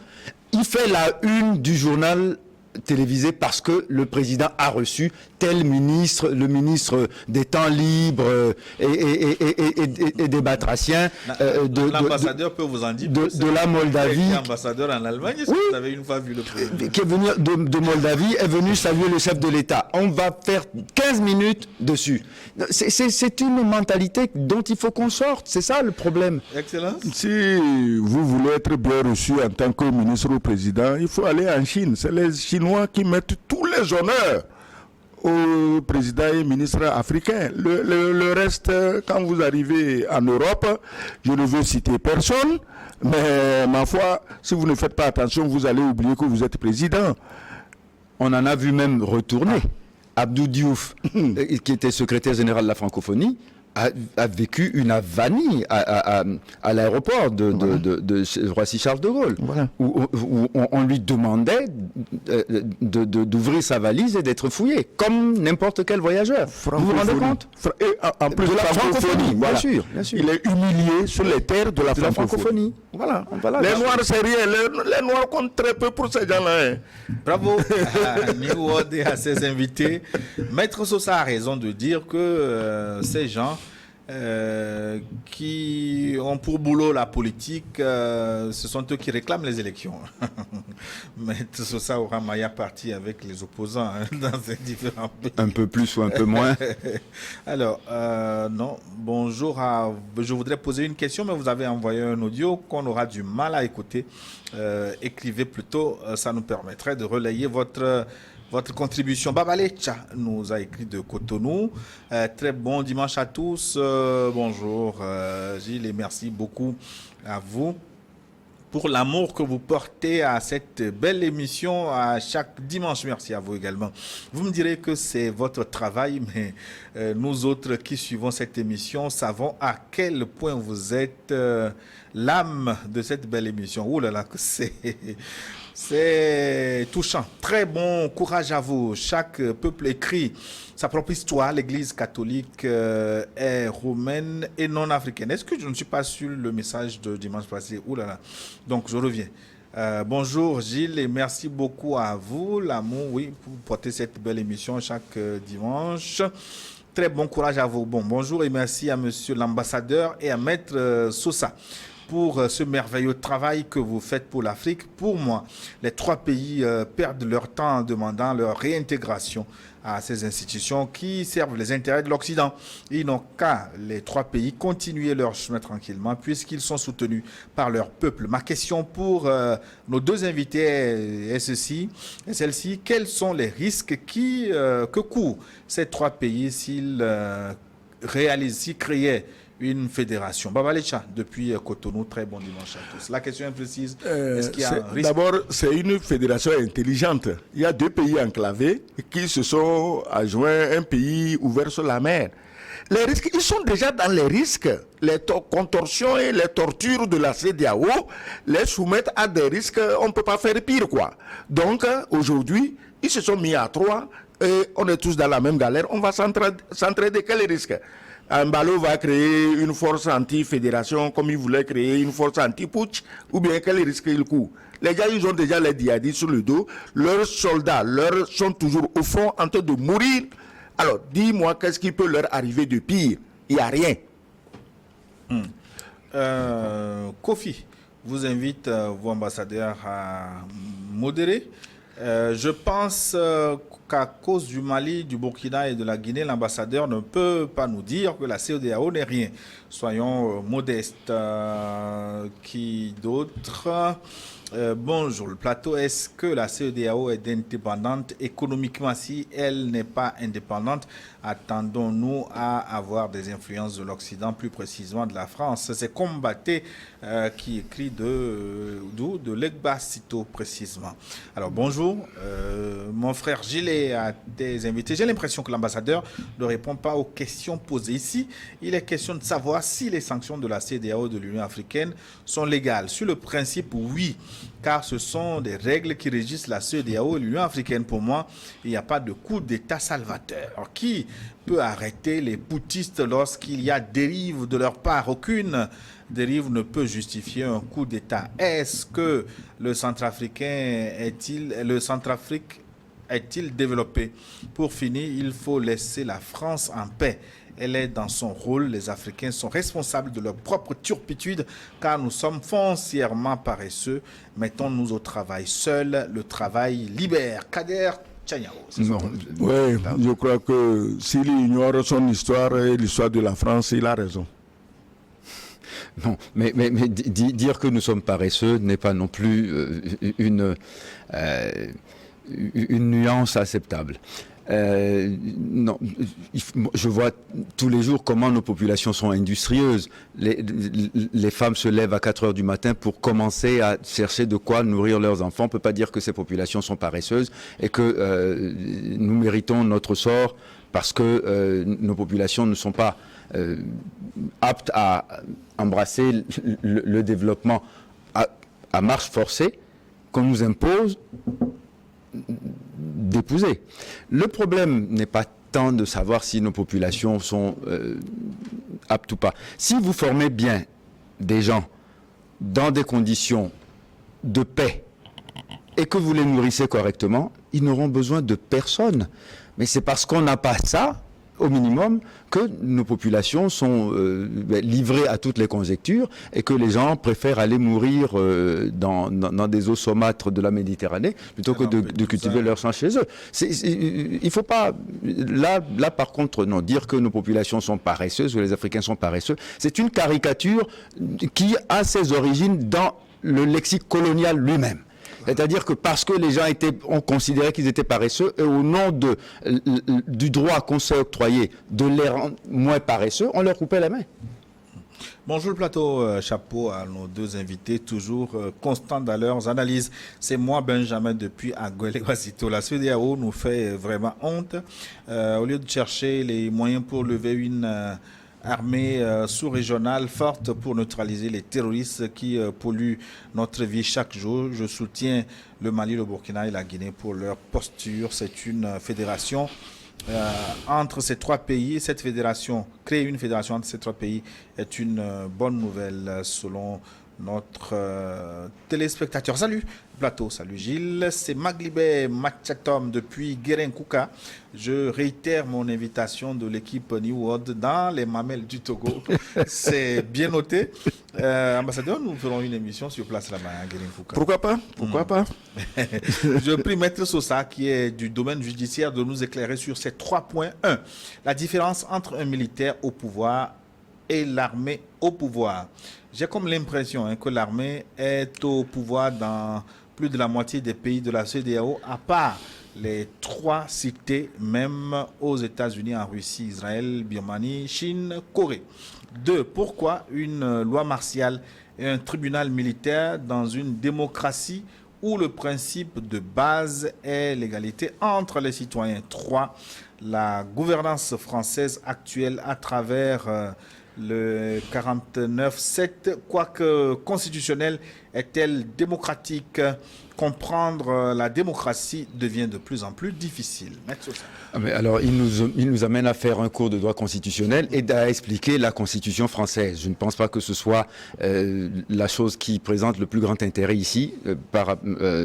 il fait la une du journal télévisé parce que le président a reçu tel ministre, le ministre des temps libres et des batraciens. L'ambassadeur peut vous en dire de la Moldavie. Qui est ambassadeur en Allemagne, est-ce que vous avez une fois vu le président qui est venu de Moldavie, est venu saluer le chef de l'État. On va faire 15 minutes dessus. C'est une mentalité dont il faut qu'on sorte. C'est ça le problème. Excellence. Si vous voulez être bien reçu en tant que ministre ou président, il faut aller en Chine. C'est les Chinois qui mettent tous les honneurs aux présidents et ministres africains. Le reste, quand vous arrivez en Europe, je ne veux citer personne, mais ma foi, si vous ne faites pas attention, vous allez oublier que vous êtes président. On en a vu même retourner. Abdou Diouf, qui était secrétaire général de la francophonie, a vécu une avanie à l'aéroport de Roissy-Charles de Gaulle, voilà. où on lui demandait d'ouvrir sa valise et d'être fouillé, comme n'importe quel voyageur. Vous vous rendez compte? Et en plus De la francophonie, voilà. bien sûr, bien sûr. Il est humilié sur les terres de la francophonie. Voilà. Les Noirs, c'est rien. Les Noirs comptent très peu pour ces gens-là. Hein. Bravo à New World et à ses invités. Maître Sosa a raison de dire que ces gens qui ont pour boulot la politique, ce sont eux qui réclament les élections. Maître Sosa aura Maya parti avec les opposants dans ces différents pays. Un peu plus ou un peu moins. Alors, non, bonjour. Je voudrais poser une question, mais vous avez envoyé un audio qu'on aura du mal à écouter. Écrivez plutôt, ça nous permettrait de relayer votre contribution. Babalecha nous a écrit de Cotonou. Très bon dimanche à tous. Bonjour Gilles et merci beaucoup à vous pour l'amour que vous portez à cette belle émission à chaque dimanche. Merci à vous également. Vous me direz que c'est votre travail, mais nous autres qui suivons cette émission savons à quel point vous êtes l'âme de cette belle émission. Ouh là là, que c'est touchant. Très bon courage à vous. Chaque peuple écrit sa propre histoire. L'Église catholique est romaine et non africaine. Est-ce que je ne suis pas sur le message de dimanche passé? Ouh là là. Donc, je reviens. Bonjour Gilles et merci beaucoup à vous. L'amour, oui, pour porter cette belle émission chaque dimanche. Très bon courage à vous. Bonjour et merci à monsieur l'ambassadeur et à maître Sosa pour ce merveilleux travail que vous faites pour l'Afrique. Pour moi, les trois pays perdent leur temps en demandant leur réintégration à ces institutions qui servent les intérêts de l'Occident. Ils n'ont qu'à, les trois pays, continuer leur chemin tranquillement puisqu'ils sont soutenus par leur peuple. Ma question pour nos deux invités est celle-ci. Quels sont les risques que courent ces trois pays s'ils créaient une fédération? Babalecha, depuis Cotonou, très bon dimanche à tous. La question est précise. Est-ce qu'il y a un risque? D'abord, c'est une fédération intelligente. Il y a deux pays enclavés qui se sont adjoints un pays ouvert sur la mer. Les risques, ils sont déjà dans les risques. Les contorsions et les tortures de la CEDEAO les soumettent à des risques, on ne peut pas faire pire, quoi. Donc, aujourd'hui, ils se sont mis à trois et on est tous dans la même galère. On va s'entraider. Quel risque? Mbalo va créer une force anti-fédération comme il voulait créer une force anti-putsch, ou bien quel risque il court? Les gars, ils ont déjà les djihadistes sur le dos, leurs soldats sont toujours au front en train de mourir. Alors, dis-moi, qu'est-ce qui peut leur arriver de pire? Il n'y a rien. Kofi vous invite, vous ambassadeurs, à modérer. Je pense qu'à cause du Mali, du Burkina et de la Guinée, l'ambassadeur ne peut pas nous dire que la CEDEAO n'est rien. Soyons modestes. Qui d'autre? Bonjour, le plateau. Est-ce que la CEDEAO est indépendante économiquement? Si elle n'est pas indépendante, attendons-nous à avoir des influences de l'Occident, plus précisément de la France? C'est Combaté qui écrit de Legbasito précisément. Alors bonjour, mon frère Gilles a des invités. J'ai l'impression que l'ambassadeur ne répond pas aux questions posées ici. Il est question de savoir si les sanctions de la CEDEAO de l'Union africaine sont légales. Sur le principe, oui, car ce sont des règles qui régissent la CEDEAO et l'Union africaine. Pour moi, il n'y a pas de coup d'État salvateur. Alors, qui peut arrêter les poutistes lorsqu'il y a dérive de leur part? Aucune dérive ne peut justifier un coup d'État. Est-ce que le Centrafrique est-il développé? Pour finir, il faut laisser la France en paix. Elle est dans son rôle. Les Africains sont responsables de leur propre turpitude car nous sommes foncièrement paresseux. Mettons-nous au travail. Seul le travail libère. Kader Tchaniao. Oui, je crois que s'il ignore son histoire et l'histoire de la France, il a raison. Non, mais dire que nous sommes paresseux n'est pas non plus une nuance acceptable. Non, je vois tous les jours comment nos populations sont industrieuses. Les femmes se lèvent à 4 heures du matin pour commencer à chercher de quoi nourrir leurs enfants. On ne peut pas dire que ces populations sont paresseuses et que nous méritons notre sort parce que nos populations ne sont pas aptes à embrasser le développement à marche forcée qu'on nous impose épouser. Le problème n'est pas tant de savoir si nos populations sont aptes ou pas. Si vous formez bien des gens dans des conditions de paix et que vous les nourrissez correctement, ils n'auront besoin de personne. Mais c'est parce qu'on n'a pas ça, au minimum, que nos populations sont livrées à toutes les conjectures et que les gens préfèrent aller mourir dans des eaux saumâtres de la Méditerranée plutôt que de cultiver leur sang chez eux. Il ne faut pas... Là, par contre, non, dire que nos populations sont paresseuses ou les Africains sont paresseux, c'est une caricature qui a ses origines dans le lexique colonial lui-même. C'est-à-dire que parce que les gens ont considéré qu'ils étaient paresseux, et au nom du droit qu'on s'est octroyé de les rendre moins paresseux, on leur coupait la main. Bonjour le plateau, chapeau à nos deux invités, toujours constants dans leurs analyses. C'est moi, Benjamin, depuis Anguelle-Wasito. La CEDEAO nous fait vraiment honte. Au lieu de chercher les moyens pour lever une armée sous-régionale forte pour neutraliser les terroristes qui polluent notre vie chaque jour. Je soutiens le Mali, le Burkina et la Guinée pour leur posture. C'est une fédération entre ces trois pays. Cette fédération, créer une fédération entre ces trois pays est une bonne nouvelle selon notre téléspectateur. Salut plateau, salut Gilles, c'est Maglibé Machatom depuis Guérin-Kouka. Je réitère mon invitation de l'équipe New World dans les mamelles du Togo. C'est bien noté. Ambassadeur, nous ferons une émission sur place là-bas à Guérin-Kouka. Pourquoi pas? Pourquoi pas? Je prie Maître Sosa, qui est du domaine judiciaire, de nous éclairer sur ces 3 points. 1. La différence entre un militaire au pouvoir et l'armée au pouvoir. J'ai comme l'impression que l'armée est au pouvoir dans plus de la moitié des pays de la CEDEAO, à part les 3 cités, même aux États-Unis, en Russie, Israël, Birmanie, Chine, Corée. 2. Pourquoi une loi martiale et un tribunal militaire dans une démocratie où le principe de base est l'égalité entre les citoyens. 3. La gouvernance française actuelle à travers le 49-7, quoique constitutionnelle, est-elle démocratique? Comprendre la démocratie devient de plus en plus difficile. Mais alors, il nous amène à faire un cours de droit constitutionnel et à expliquer la Constitution française. Je ne pense pas que ce soit la chose qui présente le plus grand intérêt ici par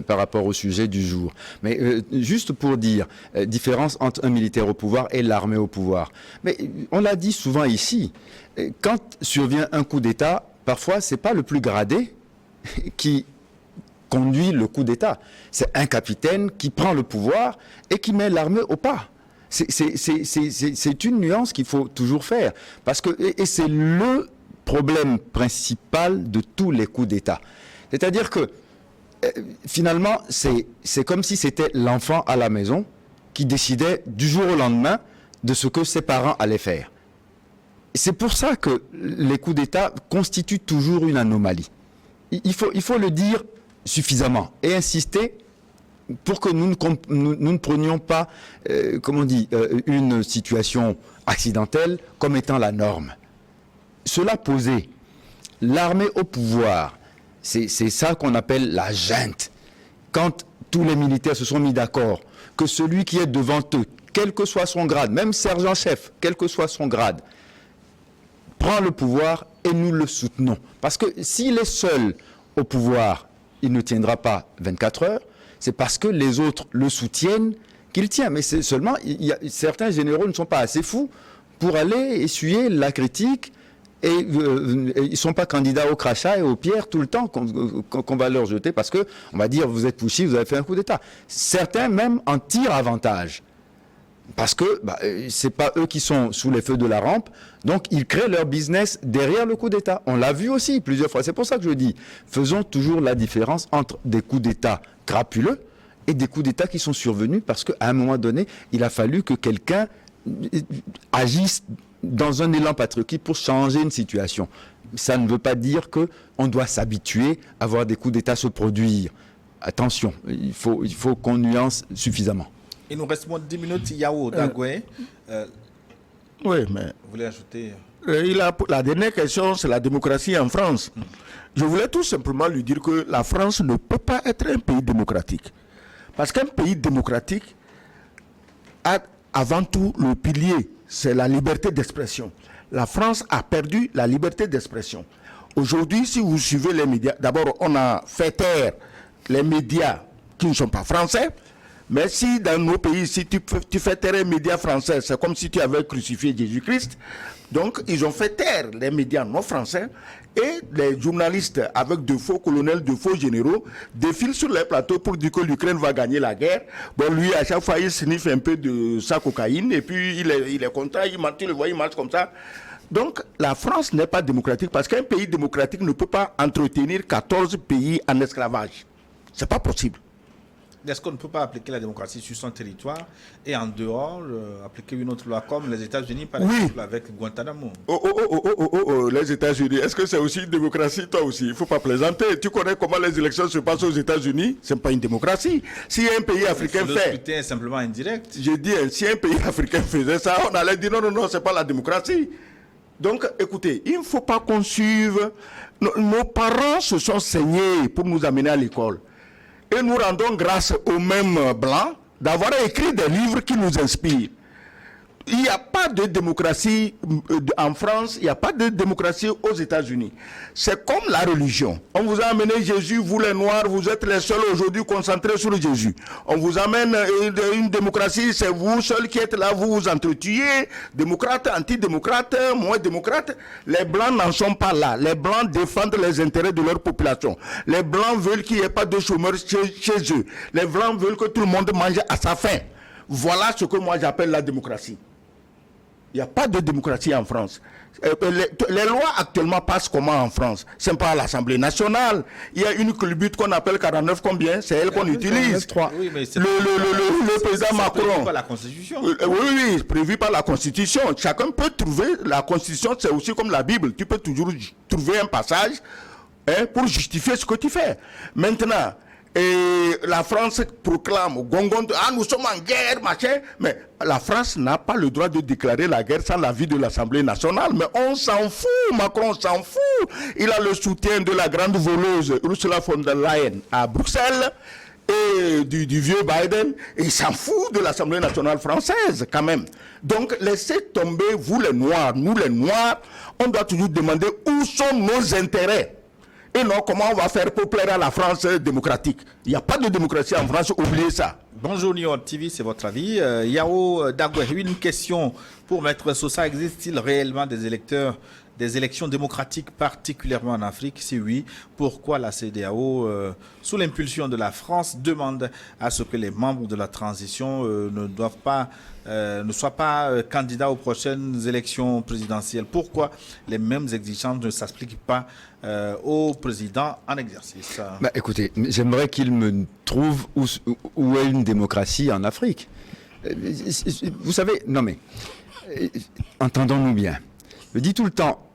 rapport au sujet du jour. Mais juste pour dire, différence entre un militaire au pouvoir et l'armée au pouvoir. Mais on l'a dit souvent ici, quand survient un coup d'État, parfois, ce n'est pas le plus gradé qui conduit le coup d'État. C'est un capitaine qui prend le pouvoir et qui met l'armée au pas. C'est une nuance qu'il faut toujours faire. Parce que, et c'est le problème principal de tous les coups d'État. C'est-à-dire que, finalement, c'est comme si c'était l'enfant à la maison qui décidait du jour au lendemain de ce que ses parents allaient faire. C'est pour ça que les coups d'État constituent toujours une anomalie. Il faut le dire suffisamment et insister pour que nous ne prenions pas, une situation accidentelle comme étant la norme. Cela posé, l'armée au pouvoir, c'est ça qu'on appelle la junte. Quand tous les militaires se sont mis d'accord que celui qui est devant eux, quel que soit son grade, même sergent-chef, quel que soit son grade, prend le pouvoir et nous le soutenons. Parce que s'il est seul au pouvoir, il ne tiendra pas 24 heures, c'est parce que les autres le soutiennent qu'il tient. Mais c'est seulement, certains généraux ne sont pas assez fous pour aller essuyer la critique et ils ne sont pas candidats au crachat et aux pierres tout le temps qu'on va leur jeter parce qu'on va dire vous êtes pushy, vous avez fait un coup d'État. Certains même en tirent avantage. Parce que ce n'est pas eux qui sont sous les feux de la rampe, donc ils créent leur business derrière le coup d'État. On l'a vu aussi plusieurs fois. C'est pour ça que je dis, faisons toujours la différence entre des coups d'État crapuleux et des coups d'État qui sont survenus parce qu'à un moment donné, il a fallu que quelqu'un agisse dans un élan patriotique pour changer une situation. Ça ne veut pas dire qu'on doit s'habituer à voir des coups d'État se produire. Attention, il faut qu'on nuance suffisamment. Il nous reste moins de 10 minutes. Yao Dagoué. Oui, mais... Vous voulez ajouter la dernière question, c'est la démocratie en France. Je voulais tout simplement lui dire que la France ne peut pas être un pays démocratique. Parce qu'un pays démocratique a avant tout le pilier, c'est la liberté d'expression. La France a perdu la liberté d'expression. Aujourd'hui, si vous suivez les médias, d'abord, on a fait taire les médias qui ne sont pas français. Mais si dans nos pays, si tu fais taire les médias français, c'est comme si tu avais crucifié Jésus-Christ. Donc, ils ont fait taire les médias non français et les journalistes avec de faux colonels, de faux généraux défilent sur les plateaux pour dire que l'Ukraine va gagner la guerre. Bon, lui, à chaque fois, il sniffe un peu de sa cocaïne et puis il est content, tu le vois, il marche comme ça. Donc, la France n'est pas démocratique parce qu'un pays démocratique ne peut pas entretenir 14 pays en esclavage. C'est pas possible. Est-ce qu'on ne peut pas appliquer la démocratie sur son territoire et en dehors, appliquer une autre loi comme les États-Unis, par exemple, avec Guantanamo? Les États-Unis, est-ce que c'est aussi une démocratie, toi aussi? Il ne faut pas plaisanter. Tu connais comment les élections se passent aux États-Unis? Ce n'est pas une démocratie. Si un pays africain le scrutin est simplement indirect. Je dis, si un pays africain faisait ça, on allait dire non, ce n'est pas la démocratie. Donc, écoutez, il ne faut pas qu'on suive. Nos parents se sont saignés pour nous amener à l'école. Et nous rendons grâce aux mêmes blancs d'avoir écrit des livres qui nous inspirent. Il n'y a pas de démocratie en France, il n'y a pas de démocratie aux États-Unis. C'est comme la religion. On vous a amené Jésus, vous les Noirs, vous êtes les seuls aujourd'hui concentrés sur Jésus. On vous amène une démocratie, c'est vous seuls qui êtes là, vous vous entretuez, démocrates, antidémocrates, moins démocrates. Les Blancs n'en sont pas là. Les Blancs défendent les intérêts de leur population. Les Blancs veulent qu'il n'y ait pas de chômeurs chez eux. Les Blancs veulent que tout le monde mange à sa faim. Voilà ce que moi j'appelle la démocratie. Il n'y a pas de démocratie en France. Les lois actuellement passent comment en France? Ce n'est pas à l'Assemblée nationale. Il y a une culbute qu'on appelle 49 combien? C'est elle qu'on utilise. Oui, mais le président Macron. Prévu par la Constitution. Oui, prévu par la Constitution. Chacun peut trouver. La Constitution, c'est aussi comme la Bible. Tu peux toujours trouver un passage pour justifier ce que tu fais. Maintenant, la France proclame nous sommes en guerre, machin. Mais la France n'a pas le droit de déclarer la guerre sans l'avis de l'Assemblée nationale. Mais on s'en fout, Macron s'en fout. Il a le soutien de la grande voleuse Ursula von der Leyen à Bruxelles et du vieux Biden. Et il s'en fout de l'Assemblée nationale française quand même. Donc laissez tomber, vous les Noirs, nous les Noirs, on doit toujours demander où sont nos intérêts. Et non, comment on va faire pour plaire à la France démocratique? Il n'y a pas de démocratie en France, oubliez ça. Bonjour New York TV, c'est votre avis. Yao Dagwe, une question pour Maître Sosa. Existe-t-il réellement des élections démocratiques, particulièrement en Afrique? Si oui, pourquoi la CEDEAO, sous l'impulsion de la France, demande à ce que les membres de la transition ne soient pas candidats aux prochaines élections présidentielles? Pourquoi les mêmes exigences ne s'appliquent pas au président en exercice? Écoutez, j'aimerais qu'il me trouve où est une démocratie en Afrique. Vous savez, entendons-nous bien. Je dis tout le temps,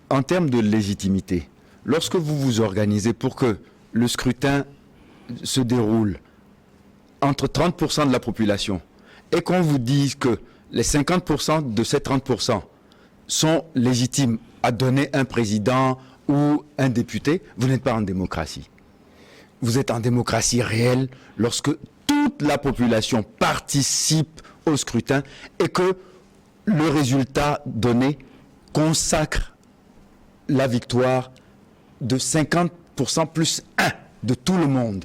en termes de légitimité, lorsque vous vous organisez pour que le scrutin se déroule entre 30% de la population et qu'on vous dise que les 50% de ces 30% sont légitimes à donner un président ou un député, vous n'êtes pas en démocratie. Vous êtes en démocratie réelle lorsque toute la population participe au scrutin et que le résultat donné consacre la victoire de 50% plus 1 de tout le monde.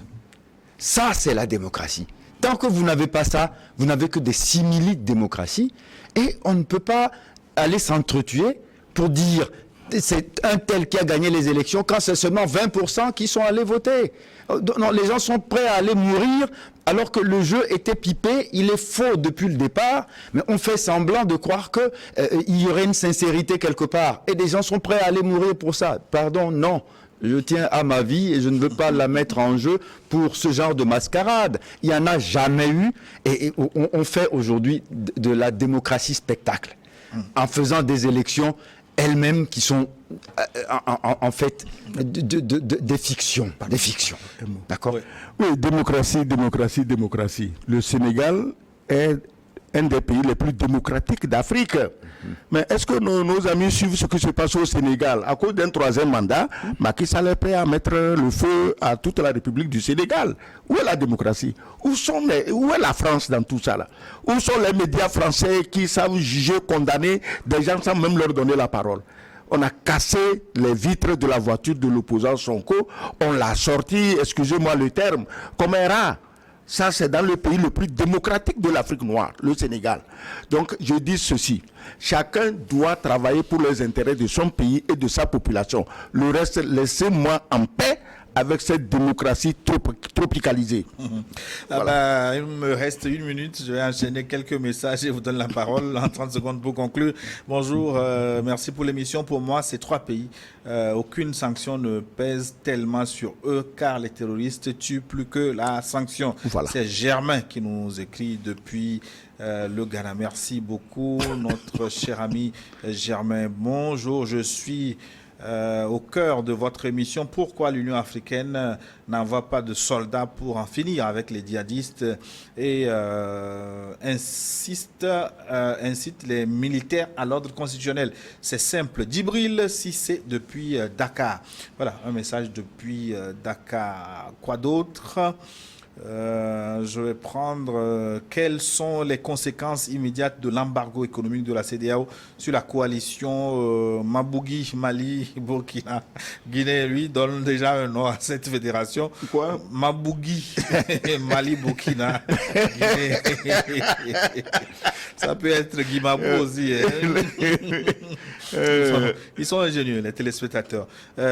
Ça, c'est la démocratie. Tant que vous n'avez pas ça, vous n'avez que des simili-démocraties et on ne peut pas aller s'entretuer pour dire c'est un tel qui a gagné les élections quand c'est seulement 20% qui sont allés voter. Non, les gens sont prêts à aller mourir alors que le jeu était pipé. Il est faux depuis le départ, mais on fait semblant de croire qu'il y aurait une sincérité quelque part. Et des gens sont prêts à aller mourir pour ça. Pardon, non. Je tiens à ma vie et je ne veux pas la mettre en jeu pour ce genre de mascarade. Il n'y en a jamais eu et on fait aujourd'hui de la démocratie spectacle en faisant des élections elles-mêmes qui sont en fait des fictions. Des fictions. D'accord ? Oui, démocratie. Le Sénégal est un des pays les plus démocratiques d'Afrique. Mais est-ce que nos amis suivent ce qui se passe au Sénégal? À cause d'un troisième mandat, Macky Sall est prêt à mettre le feu à toute la République du Sénégal. Où est la démocratie? Où est la France dans tout ça là? Où sont les médias français qui savent juger, condamner des gens sans même leur donner la parole? On a cassé les vitres de la voiture de l'opposant Sonko, on l'a sorti, excusez-moi le terme, comme un rat. Ça, c'est dans le pays le plus démocratique de l'Afrique noire, le Sénégal. Donc, je dis ceci. Chacun doit travailler pour les intérêts de son pays et de sa population. Le reste, laissez-moi en paix avec cette démocratie tropicalisée. Voilà. Il me reste 1 minute. Je vais enchaîner quelques messages et vous donne la parole en 30 secondes pour conclure. Bonjour, merci pour l'émission. Pour moi, ces 3 pays, aucune sanction ne pèse tellement sur eux car les terroristes tuent plus que la sanction. Voilà. C'est Germain qui nous écrit depuis le Ghana. Merci beaucoup, notre cher ami Germain. Bonjour, je suis au cœur de votre émission. Pourquoi l'Union africaine n'envoie pas de soldats pour en finir avec les djihadistes et incite les militaires à l'ordre constitutionnel? C'est simple. Djibril Cissé depuis Dakar. Voilà, un message depuis Dakar. Quoi d'autre? Je vais prendre quelles sont les conséquences immédiates de l'embargo économique de la CEDEAO sur la coalition Mabougi, Mali, Burkina. Guinée, lui, donne déjà un nom à cette fédération. Quoi? Mabougi, Mali, Burkina, Guinée. Ça peut être Guimabou aussi. Ils sont ingénieux, les téléspectateurs.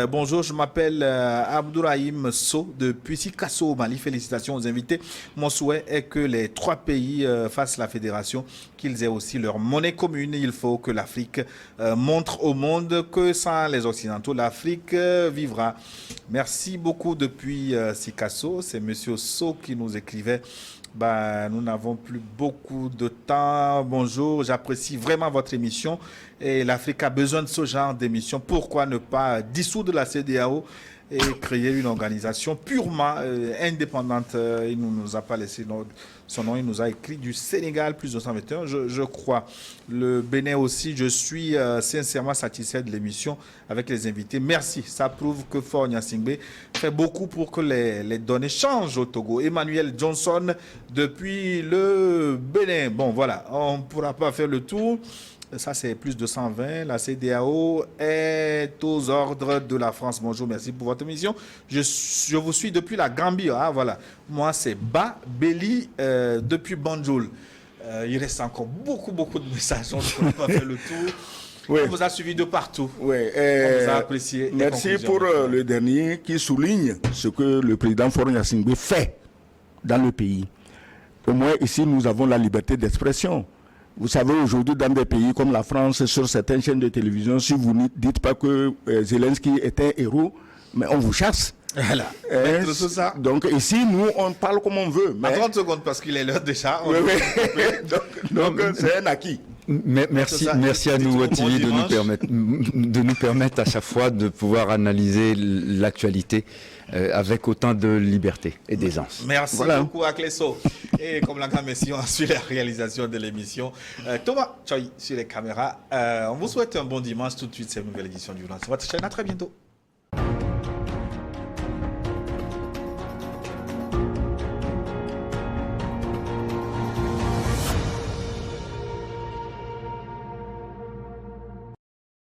Bonjour, je m'appelle Abdourahim So depuis Sikasso au Mali. Félicitations aux invités. Mon souhait est que les 3 pays fassent la fédération, qu'ils aient aussi leur monnaie commune. Il faut que l'Afrique montre au monde que sans les Occidentaux, l'Afrique vivra. Merci beaucoup depuis Sikasso. C'est Monsieur So qui nous écrivait. Nous n'avons plus beaucoup de temps. Bonjour, j'apprécie vraiment votre émission et l'Afrique a besoin de ce genre d'émission. Pourquoi ne pas dissoudre la CEDEAO et créer une organisation purement indépendante? Il ne nous a pas laissé son nom, il nous a écrit du Sénégal, plus de 221, je crois. Le Bénin aussi, je suis sincèrement satisfait de l'émission avec les invités. Merci, ça prouve que Faure Gnassingbé fait beaucoup pour que les données changent au Togo. Emmanuel Johnson depuis le Bénin. Bon, voilà, on ne pourra pas faire le tour. Ça, c'est plus de 120. La CEDEAO est aux ordres de la France. Bonjour, merci pour votre émission. Je vous suis depuis la Gambie. Ah, voilà. Moi, c'est Ba Belli depuis Banjul. Il reste encore beaucoup de messages. On ne peut pas faire le tour. Oui. On vous a suivi de partout. Oui. On vous a apprécié. Merci pour le dernier qui souligne ce que le président Faure Gnassingbé fait dans le pays. Au moins, ici, nous avons la liberté d'expression. Vous savez, aujourd'hui, dans des pays comme la France, sur certaines chaînes de télévision, si vous ne dites pas que Zelensky est un héros, mais on vous chasse. Voilà. Donc ici, nous, on parle comme on veut. Mais... À 30 secondes, parce qu'il est l'heure déjà. Donc c'est un acquis. Merci à nous, TV, de nous permettre à chaque fois de pouvoir analyser l'actualité avec autant de liberté et d'aisance. Merci beaucoup à Clesso. Et comme la grande mission a suivi la réalisation de l'émission, Thomas Choi sur les caméras. On vous souhaite un bon dimanche. Tout de suite, c'est une nouvelle édition du Journal sur votre chaîne. À très bientôt.